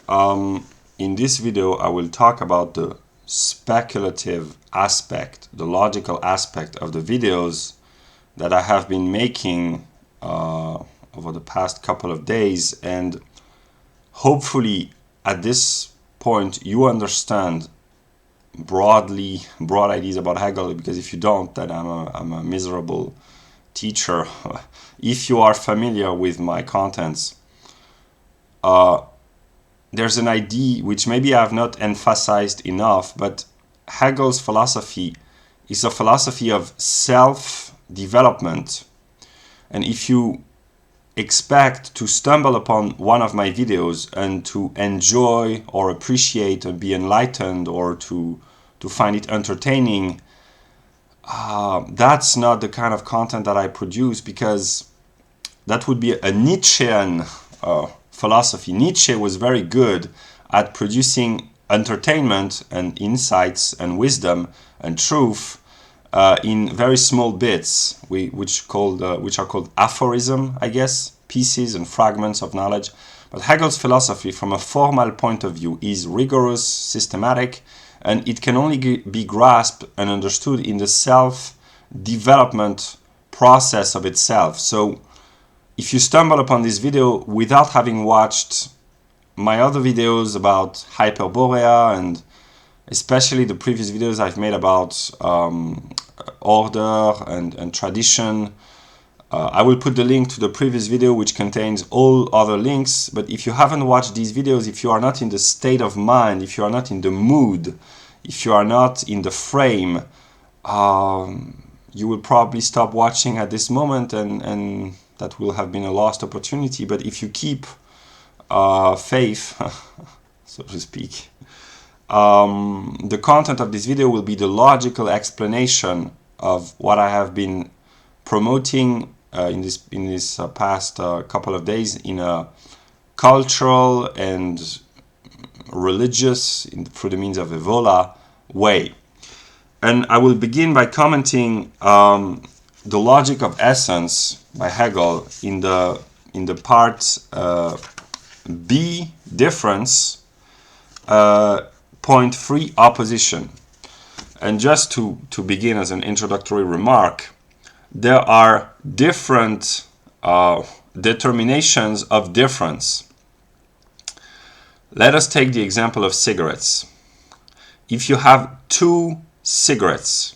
In this video I will talk about the speculative aspect, the logical aspect of the videos that I have been making over the past couple of days, and hopefully at this point you understand broad ideas about Hegel, because if you don't, then I'm a miserable teacher. If you are familiar with my contents, there's an idea which maybe I have not emphasized enough, but Hegel's philosophy is a philosophy of self-development. And if you expect to stumble upon one of my videos and to enjoy or appreciate and be enlightened or to find it entertaining, that's not the kind of content that I produce, because that would be a Nietzschean philosophy. Nietzsche was very good at producing entertainment and insights and wisdom and truth in very small bits, which are called aphorism, I guess, pieces and fragments of knowledge. But Hegel's philosophy, from a formal point of view, is rigorous, systematic, and it can only be grasped and understood in the self-development process of itself. So if you stumble upon this video without having watched my other videos about Hyperborea, and especially the previous videos I've made about order and tradition, I will put the link to the previous video, which contains all other links. But if you haven't watched these videos, if you are not in the state of mind, if you are not in the mood, if you are not in the frame, you will probably stop watching at this moment, and that will have been a lost opportunity. But if you keep faith, so to speak, the content of this video will be the logical explanation of what I have been promoting in this past couple of days in a cultural and religious, through the means of Evola, way. And I will begin by commenting the logic of essence by Hegel in the part B, difference, point 3, opposition. And just to begin as an introductory remark, there are different determinations of difference. Let us take the example of cigarettes. If you have two cigarettes,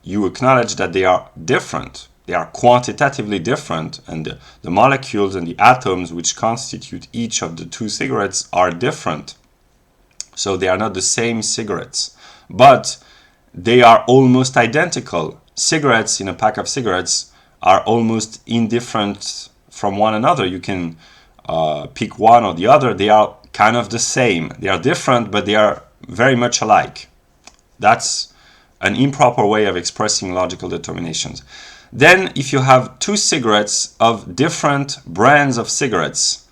you acknowledge that they are different. They are quantitatively different, and the molecules and the atoms which constitute each of the two cigarettes are different. So they are not the same cigarettes, but they are almost identical. Cigarettes in a pack of cigarettes are almost indifferent from one another. You can pick one or the other. They are kind of the same. They are different, but they are very much alike. That's an improper way of expressing logical determinations. Then, if you have two cigarettes of different brands of cigarettes,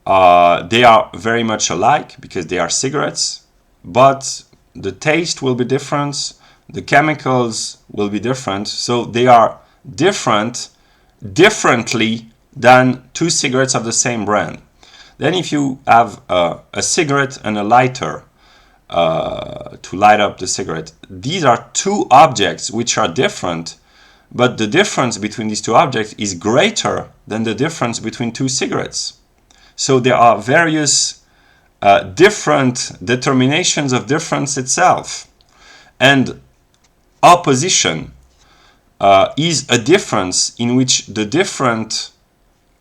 they are very much alike because they are cigarettes, but the taste will be different, the chemicals will be different, so they are differently than two cigarettes of the same brand. Then if you have a cigarette and a lighter to light up the cigarette, these are two objects which are different, but the difference between these two objects is greater than the difference between two cigarettes. So there are various different determinations of difference itself. And opposition is a difference in which the different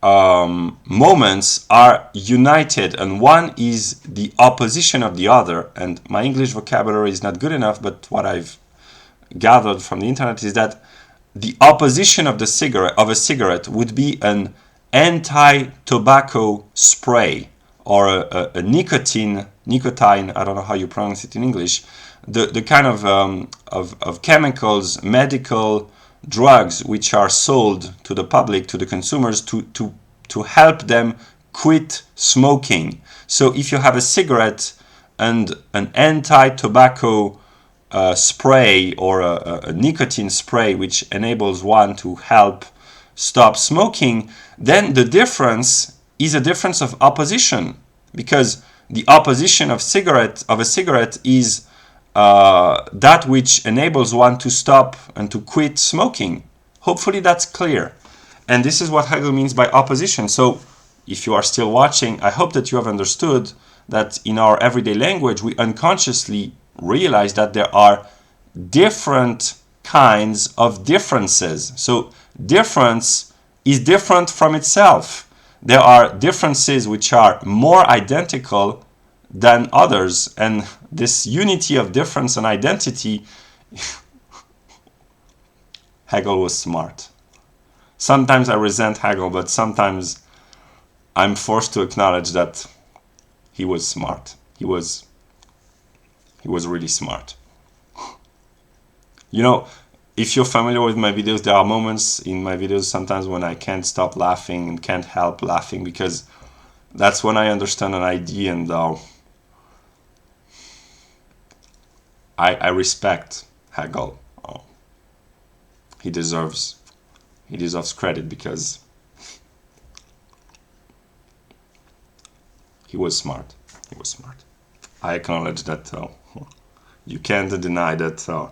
moments are united, and one is the opposition of the other. And my English vocabulary is not good enough, but what I've gathered from the internet is that the opposition of a cigarette would be an anti-tobacco spray, or a nicotine, I don't know how you pronounce it in English, the kind of chemicals, medical drugs which are sold to the public, to the consumers, to help them quit smoking. So if you have a cigarette and an anti-tobacco spray, or a nicotine spray which enables one to help stop smoking, then the difference is a difference of opposition, because the opposition of a cigarette is that which enables one to stop and to quit smoking. Hopefully that's clear. And this is what Hegel means by opposition. So if you are still watching, I hope that you have understood that in our everyday language, we unconsciously realize that there are different kinds of differences. So difference is different from itself. There are differences which are more identical than others, and this unity of difference and identity, Hegel was smart. Sometimes I resent Hegel, but sometimes I'm forced to acknowledge that he was smart. He was really smart. You know, if you're familiar with my videos, there are moments in my videos sometimes when I can't stop laughing and can't help laughing, because that's when I understand an idea, and I respect Hegel. Oh, he deserves credit because he was smart. He was smart. I acknowledge that you can't deny that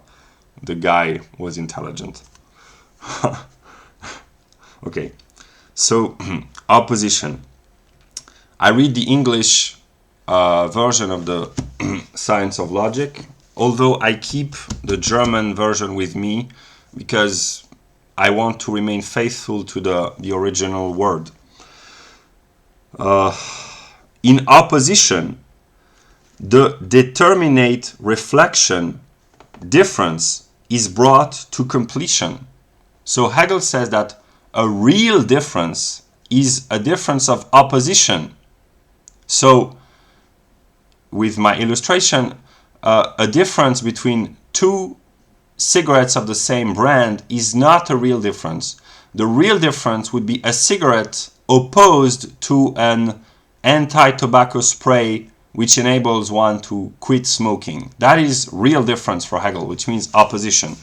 the guy was intelligent. Okay, so opposition. I read the English version of the Science of Logic, although I keep the German version with me because I want to remain faithful to the original word. In opposition, the determinate reflection difference is brought to completion. So Hegel says that a real difference is a difference of opposition. So with my illustration, a difference between two cigarettes of the same brand is not a real difference. The real difference would be a cigarette opposed to an anti-tobacco spray which enables one to quit smoking. That is real difference for Hegel, which means opposition.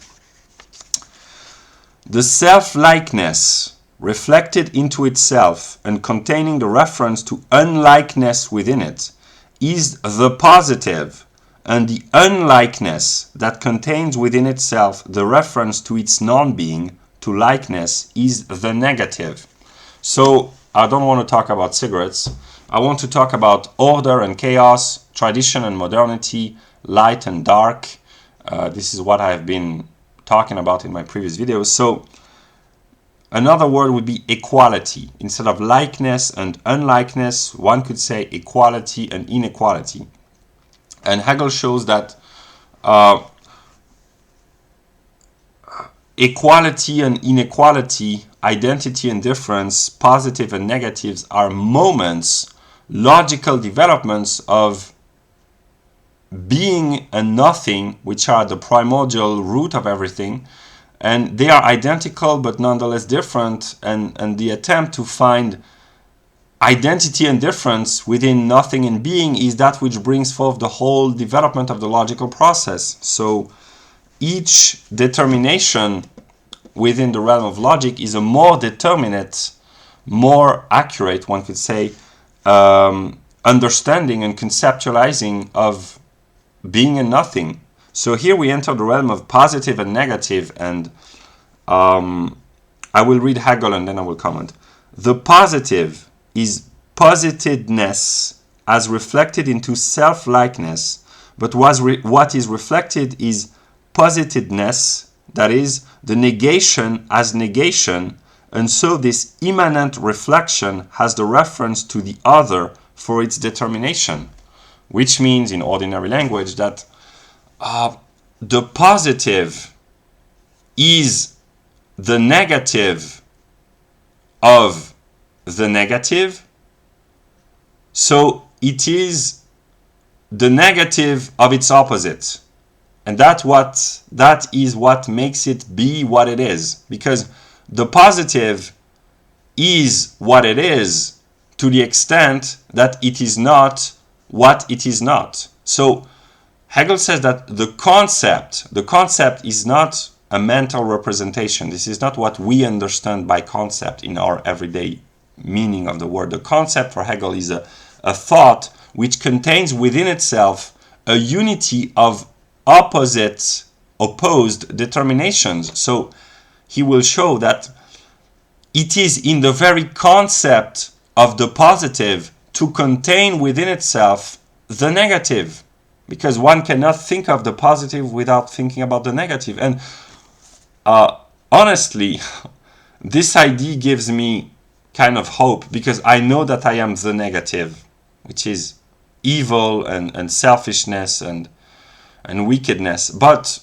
The self-likeness reflected into itself and containing the reference to unlikeness within it is the positive, and the unlikeness that contains within itself the reference to its non-being, to likeness, is the negative. So I don't want to talk about cigarettes. I want to talk about order and chaos, tradition and modernity, light and dark. This is what I've been talking about in my previous videos. So another word would be equality. Instead of likeness and unlikeness, one could say equality and inequality. And Hegel shows that equality and inequality, identity and difference, positive and negatives are moments, logical developments of being and nothing, which are the primordial root of everything. And they are identical but nonetheless different, and the attempt to find identity and difference within nothing and being is that which brings forth the whole development of the logical process. So each determination within the realm of logic is a more determinate, more accurate, one could say, understanding and conceptualizing of being and nothing. So here we enter the realm of positive and negative, and I will read Hegel and then I will comment. The positive is positedness as reflected into self-likeness, but what is reflected is positedness, that is, the negation as negation, and so this immanent reflection has the reference to the other for its determination, which means in ordinary language that the positive is the negative of the negative, so it is the negative of its opposite, and that is what makes it be what it is, because the positive is what it is to the extent that it is not what it is not. So Hegel says that the concept is not a mental representation. This is not what we understand by concept in our everyday meaning of the word. The concept for Hegel is a a thought which contains within itself a unity of opposed determinations. So he will show that it is in the very concept of the positive to contain within itself the negative, because one cannot think of the positive without thinking about the negative. And honestly, this idea gives me kind of hope, because I know that I am the negative, which is evil and selfishness and wickedness. But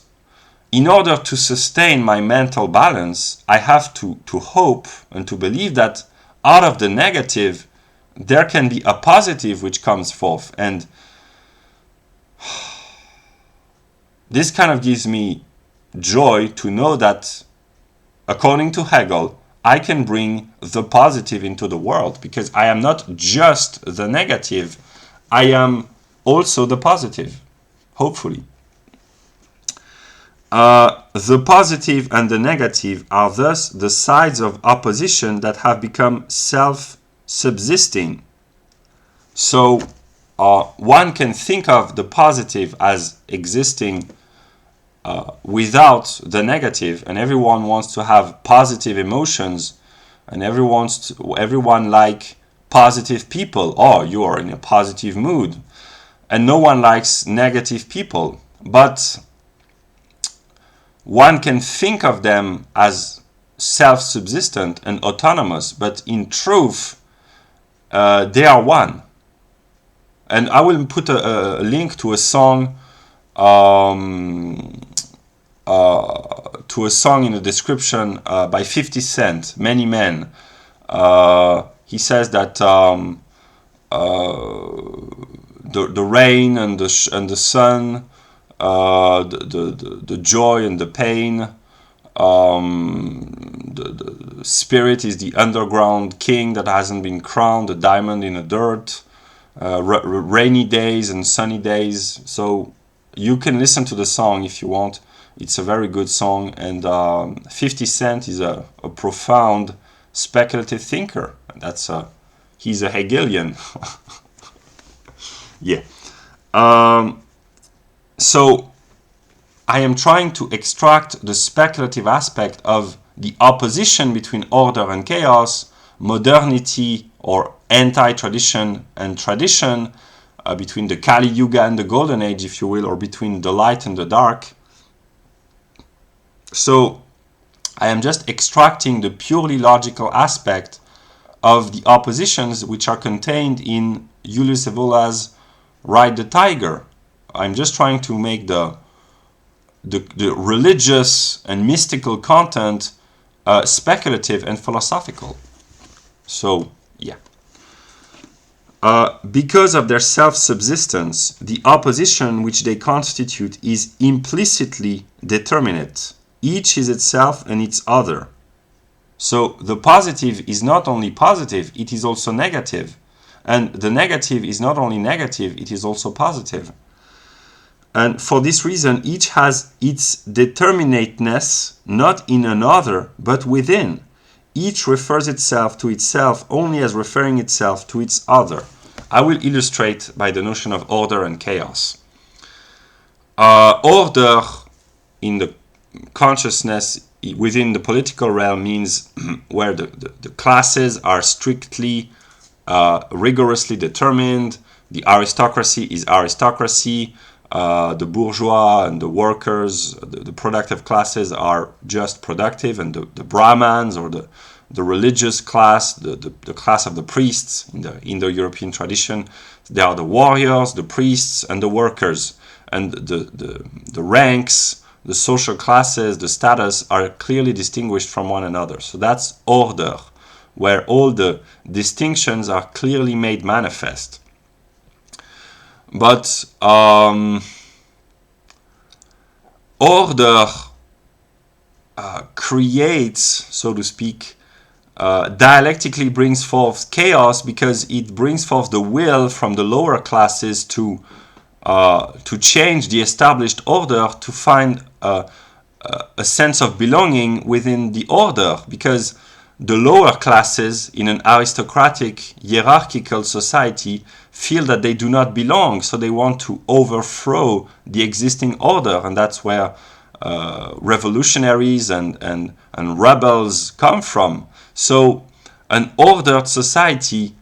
in order to sustain my mental balance, I have to hope and to believe that out of the negative, there can be a positive which comes forth. And this kind of gives me joy to know that, according to Hegel, I can bring the positive into the world, because I am not just the negative, I am also the positive, hopefully. The positive and the negative are thus the sides of opposition that have become self-subsisting. So one can think of the positive as existing without the negative, and everyone wants to have positive emotions, and everyone like positive people. Oh, you are in a positive mood. And no one likes negative people. But one can think of them as self-subsistent and autonomous, but in truth, they are one. And I will put a link to a song in the description by 50 Cent, Many Men. He says that the rain and the sun, the joy and the pain, the spirit is the underground king that hasn't been crowned, the diamond in the dirt, rainy days and sunny days. So you can listen to the song if you want. It's a very good song, and 50 Cent is a profound speculative thinker. He's a Hegelian. Yeah. So I am trying to extract the speculative aspect of the opposition between order and chaos, modernity or anti-tradition and tradition, between the Kali Yuga and the Golden Age, if you will, or between the light and the dark. So I am just extracting the purely logical aspect of the oppositions which are contained in Julius Evola's Ride the Tiger. I'm just trying to make the religious and mystical content speculative and philosophical. So, yeah. Because of their self-subsistence, the opposition which they constitute is implicitly determinate. Each is itself and its other. So the positive is not only positive, it is also negative. And the negative is not only negative, it is also positive. And for this reason, each has its determinateness not in another, but within. Each refers itself to itself only as referring itself to its other. I will illustrate by the notion of order and chaos. Order in the consciousness within the political realm means where the classes are strictly, rigorously determined. The aristocracy is aristocracy. The bourgeois and the workers, the productive classes are just productive, and the Brahmins or the religious class, the class of the priests in the Indo-European tradition, they are the warriors, the priests, and the workers. And the ranks, the social classes, the status are clearly distinguished from one another. So that's order, where all the distinctions are clearly made manifest. But order creates, so to speak, dialectically brings forth chaos, because it brings forth the will from the lower classes to change the established order, to find a sense of belonging within the order, because the lower classes in an aristocratic, hierarchical society feel that they do not belong, so they want to overthrow the existing order, and that's where revolutionaries and rebels come from. So an ordered society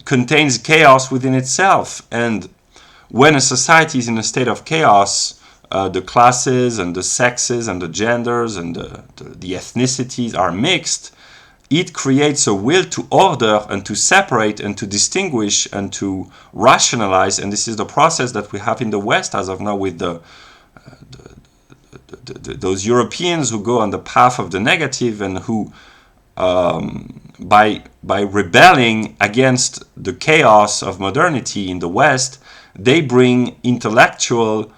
contains chaos within itself, and when a society is in a state of chaos, the classes and the sexes and the genders and the ethnicities are mixed. It creates a will to order and to separate and to distinguish and to rationalize, and this is the process that we have in the West as of now with those Europeans who go on the path of the negative and who by rebelling against the chaos of modernity in the West, they bring intellectual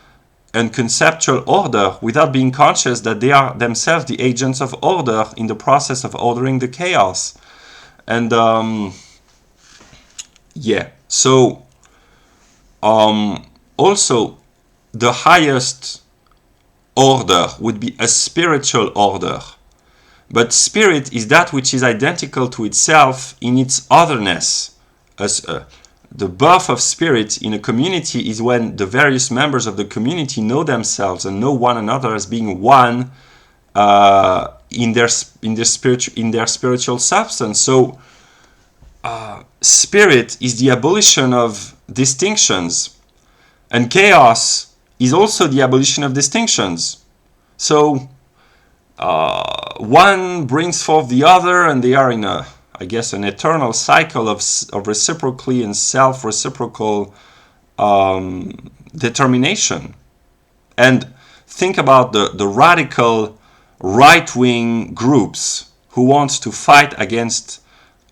and conceptual order without being conscious that they are themselves the agents of order in the process of ordering the chaos. And yeah, so also the highest order would be a spiritual order. But spirit is that which is identical to itself in its otherness. As the birth of spirit in a community is when the various members of the community know themselves and know one another as being one in their spiritual substance. So spirit is the abolition of distinctions, and chaos is also the abolition of distinctions. So one brings forth the other, and they are in an eternal cycle of reciprocally and self-reciprocal determination. And think about the radical right-wing groups who want to fight against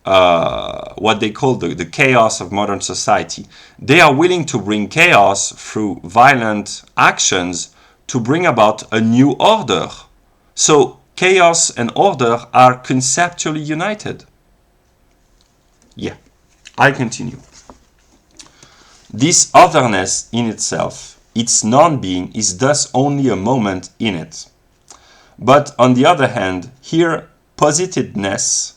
what they call the chaos of modern society. They are willing to bring chaos through violent actions to bring about a new order. So chaos and order are conceptually united. Yeah, I continue. This otherness in itself, its non-being, is thus only a moment in it. But on the other hand, here positedness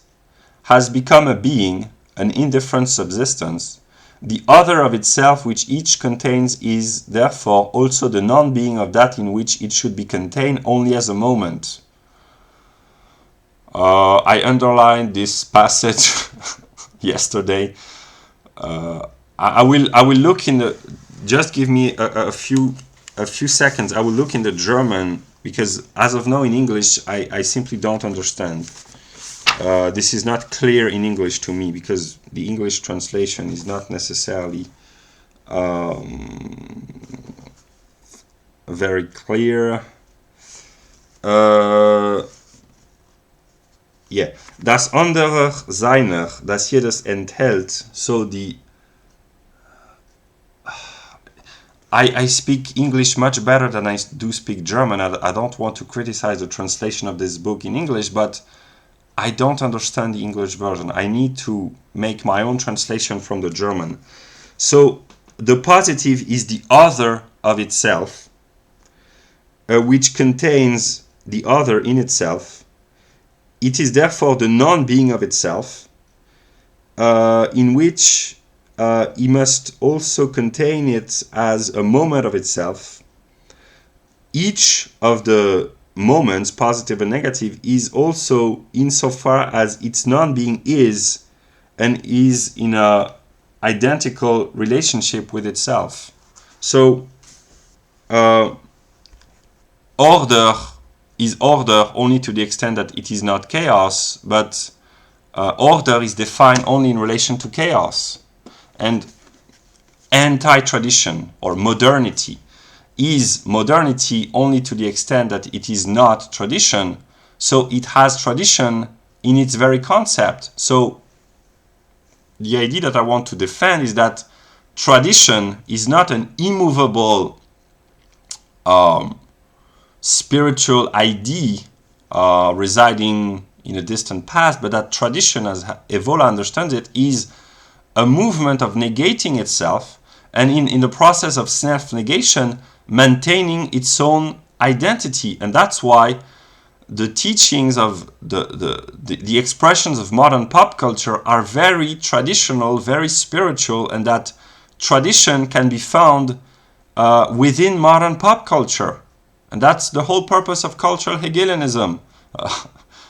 has become a being, an indifferent subsistence. The other of itself which each contains is therefore also the non-being of that in which it should be contained only as a moment. I underlined this passage yesterday. I will look in the. Just give me a few seconds. I will look in the German, because as of now in English I simply don't understand. This is not clear in English to me because the English translation is not necessarily very clear. Yeah, das andere seiner, das hier das enthält, so the I speak English much better than I do speak German. I don't want to criticize the translation of this book in English, but I don't understand the English version. I need to make my own translation from the German. So the positive is the other of itself, which contains the other in itself. It is therefore the non-being of itself, in which it must also contain it as a moment of itself. Each of the moments, positive and negative, is also insofar as its non-being is, and is in a identical relationship with itself. So order is order only to the extent that it is not chaos, but order is defined only in relation to chaos. And anti-tradition or modernity is modernity only to the extent that it is not tradition, so it has tradition in its very concept. So the idea that I want to defend is that tradition is not an immovable spiritual idea residing in a distant past, but that tradition, as Evola understands it, is a movement of negating itself, and in the process of self-negation, maintaining its own identity. And that's why the teachings of the expressions of modern pop culture are very traditional, very spiritual, and that tradition can be found within modern pop culture. And that's the whole purpose of cultural Hegelianism.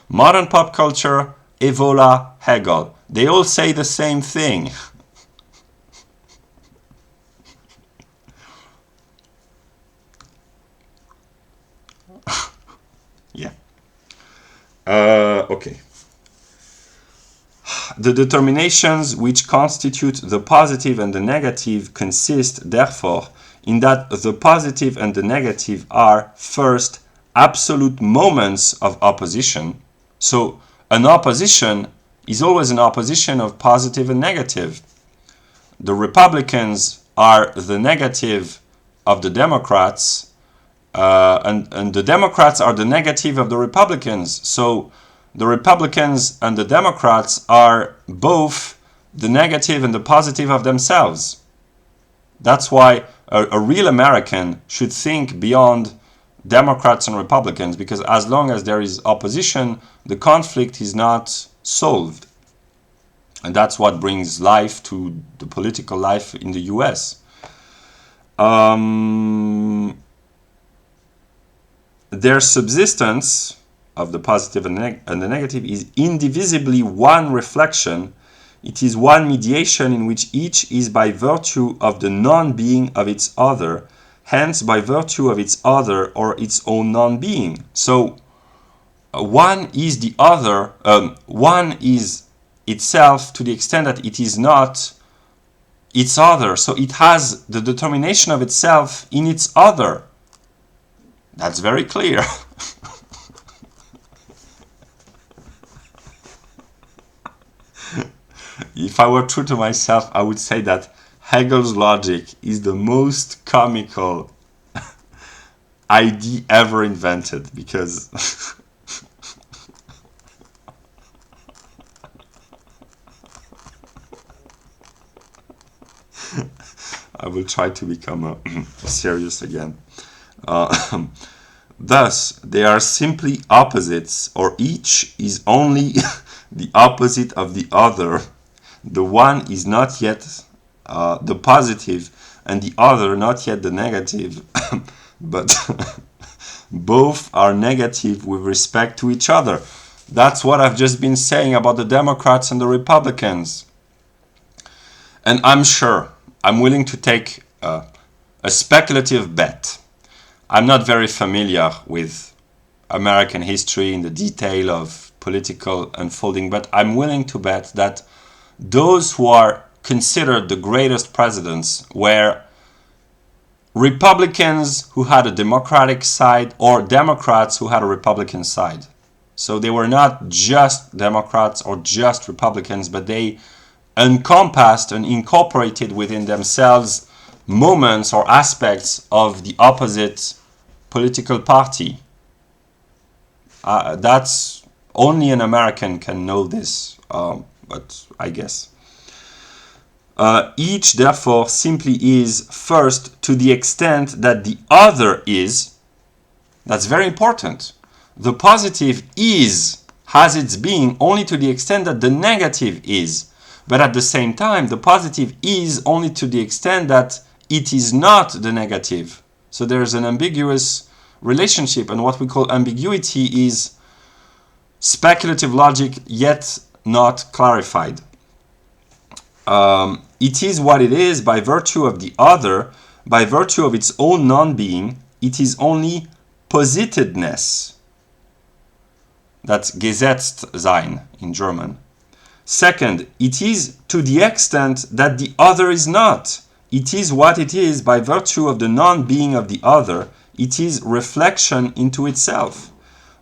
Modern pop culture, Evola, Hegel. They all say the same thing. Yeah. Okay. The determinations which constitute the positive and the negative consist, therefore, in that the positive and the negative are, first, absolute moments of opposition. So, an opposition is always an opposition of positive and negative. The Republicans are the negative of the Democrats, and the Democrats are the negative of the Republicans. So, the Republicans and the Democrats are both the negative and the positive of themselves. That's why a real American should think beyond Democrats and Republicans, because as long as there is opposition, the conflict is not solved. And that's what brings life to the political life in the US. Their subsistence of the positive and the negative is indivisibly one reflection. It is one mediation in which each is by virtue of the non-being of its other, hence by virtue of its other or its own non-being. So one is the other, one is itself to the extent that it is not its other. So it has the determination of itself in its other. That's very clear. If I were true to myself, I would say that Hegel's logic is the most comical idea ever invented, because I will try to become serious again. Thus, they are simply opposites, or each is only the opposite of the other. The one is not yet the positive, and the other not yet the negative, but both are negative with respect to each other. That's what I've just been saying about the Democrats and the Republicans. And I'm sure, I'm willing to take a speculative bet. I'm not very familiar with American history in the detail of political unfolding, but I'm willing to bet that those who are considered the greatest presidents were Republicans who had a Democratic side or Democrats who had a Republican side. So they were not just Democrats or just Republicans, but they encompassed and incorporated within themselves moments or aspects of the opposite political party. That's only an American can know this, but I guess. Each, therefore, simply is first to the extent that the other is. That's very important. The positive has its being only to the extent that the negative is. But at the same time, the positive is only to the extent that it is not the negative. So there's an ambiguous relationship, and what we call ambiguity is speculative logic yet not clarified. It is what it is by virtue of the other, by virtue of its own non-being. It is only positedness. That's Gesetztsein in German. Second, it is to the extent that the other is not. It is what it is by virtue of the non-being of the other. It is reflection into itself.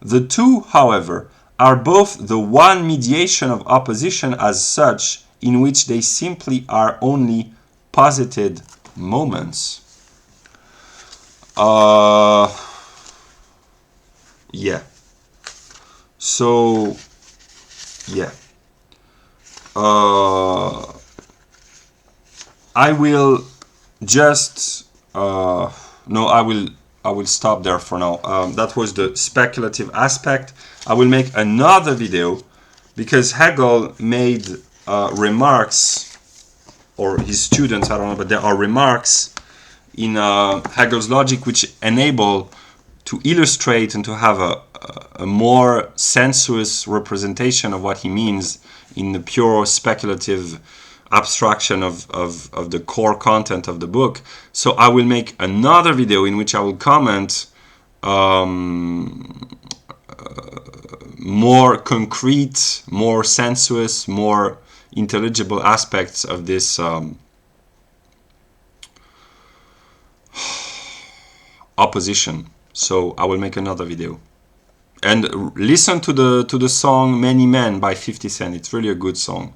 The two, however, are both the one mediation of opposition as such, in which they simply are only posited moments. Yeah. So, yeah. I will just I will stop there for now. That was the speculative aspect. I will make another video because Hegel made remarks, or his students, I don't know, but there are remarks in Hegel's logic which enable to illustrate and to have a more sensuous representation of what he means in the pure speculative abstraction of the core content of the book. So I will make another video in which I will comment more concrete, more sensuous, more intelligible aspects of this opposition. So I will make another video. And listen to the song Many Men by 50 Cent. It's really a good song.